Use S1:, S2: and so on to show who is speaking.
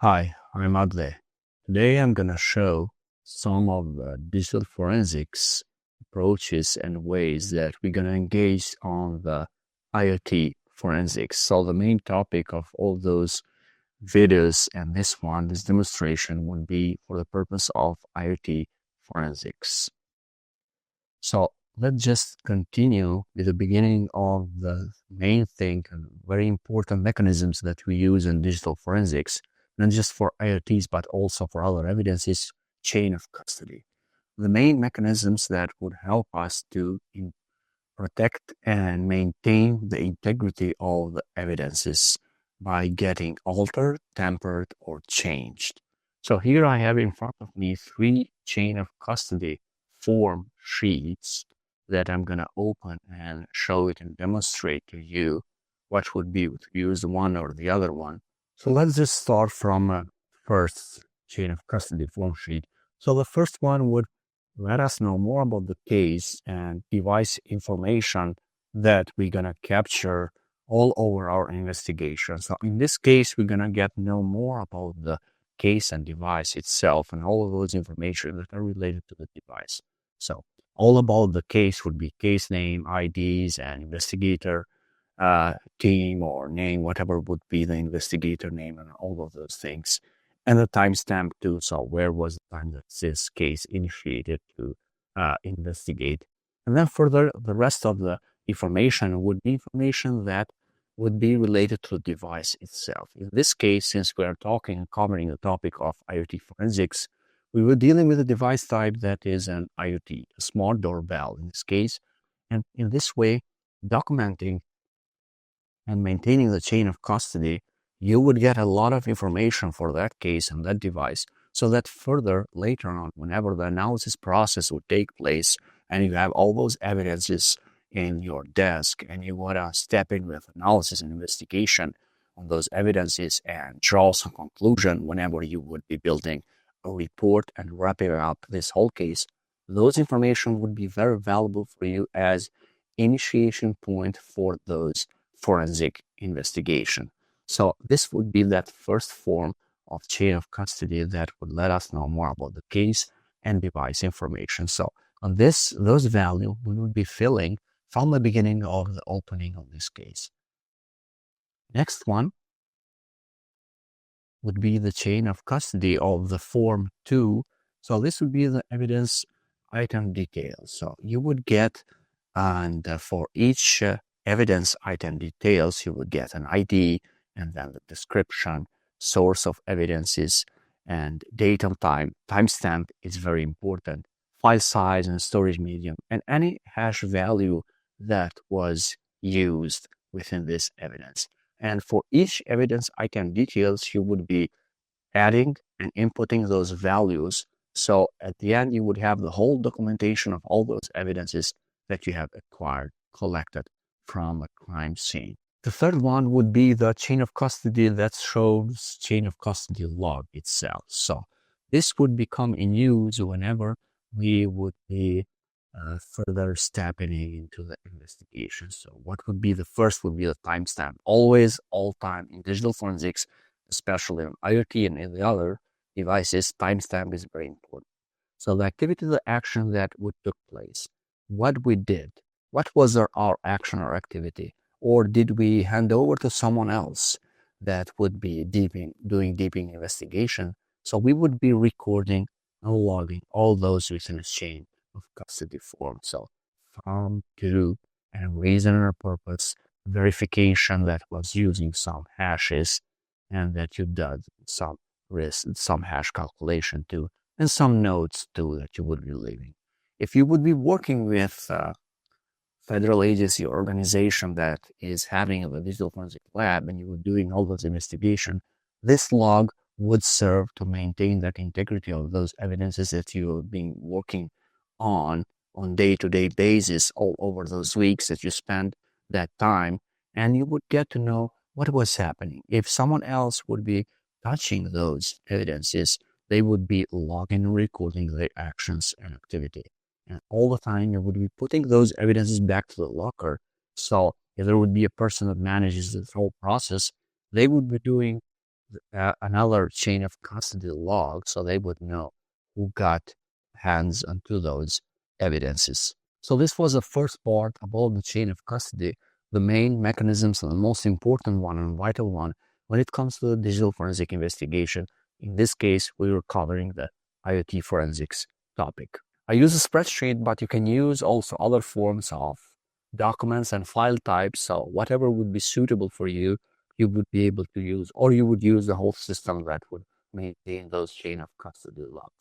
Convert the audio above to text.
S1: Hi, I'm Atdhe. Today I'm going to show some of the digital forensics approaches and ways that we're going to engage on the IoT forensics. So the main topic of all those videos and this demonstration would be for the purpose of IoT forensics. So let's just continue with the beginning of the main thing and very important mechanisms that we use in digital forensics, not just for IoTs, but also for other evidences, chain of custody. The main mechanisms that would help us to protect and maintain the integrity of the evidences by getting altered, tampered, or changed. So here I have in front of me 3 chain of custody form sheets that I'm going to open and show it and demonstrate to you what would be if you use one or the other one. So let's just start from first chain of custody form sheet. So the first one would let us know more about the case and device information that we're going to capture all over our investigation. So in this case, we're going to get know more about the case and device itself and all of those information that are related to the device. So all about the case would be case name, IDs, and investigator team or name, whatever would be the investigator name and all of those things. And the timestamp too. So where was the time that this case initiated to investigate? And then further, the rest of the information would be information that would be related to the device itself. In this case, since we are talking and covering the topic of IoT forensics, we were dealing with a device type that is an IoT, a smart doorbell in this case. And in this way, documenting and maintaining the chain of custody, you would get a lot of information for that case and that device, so that further later on, whenever the analysis process would take place and you have all those evidences in your desk and you want to step in with analysis and investigation on those evidences and draw some conclusion whenever you would be building a report and wrapping up this whole case, those information would be very valuable for you as initiation point for those forensic investigation. So this would be that first form of chain of custody that would let us know more about the case and device information. So on those values we would be filling from the beginning of the opening of this case. Next one would be the chain of custody of the form 2. So this would be the evidence item details. So you would get, and for each evidence item details, you would get an ID and then the description, source of evidences, and date and time. Timestamp is very important. File size and storage medium, and any hash value that was used within this evidence. And for each evidence item details, you would be adding and inputting those values. So at the end, you would have the whole documentation of all those evidences that you have acquired, collected from a crime scene. The third one would be the chain of custody that shows chain of custody log itself. So this would become in use whenever we would be further stepping into the investigation. So what would be the first would be the timestamp. Always, all time in digital forensics, especially on IoT and in the other devices, timestamp is very important. So the activity, the action that would took place, what we did, what was our action or activity, or did we hand over to someone else that would be doing deeping investigation? So we would be recording and logging all those within a chain of custody form. So found, to, and reason or purpose, verification that was using some hashes, and that you did some hash calculation too, and some notes too that you would be leaving. If you would be working with a federal agency or organization that is having a digital forensic lab and you were doing all those investigation, this log would serve to maintain that integrity of those evidences that you have been working on day-to-day basis all over those weeks that you spend that time, and you would get to know what was happening. If someone else would be touching those evidences, they would be logging and recording their actions and activity. And all the time you would be putting those evidences back to the locker. So if there would be a person that manages this whole process, they would be doing another chain of custody log, so they would know who got hands onto those evidences. So this was the first part about the chain of custody, the main mechanisms and the most important one and vital one when it comes to the digital forensic investigation. In this case, we were covering the IoT forensics topic. I use a spreadsheet, but you can use also other forms of documents and file types. So whatever would be suitable for you, you would be able to use, or you would use the whole system that would maintain those chain of custody logs.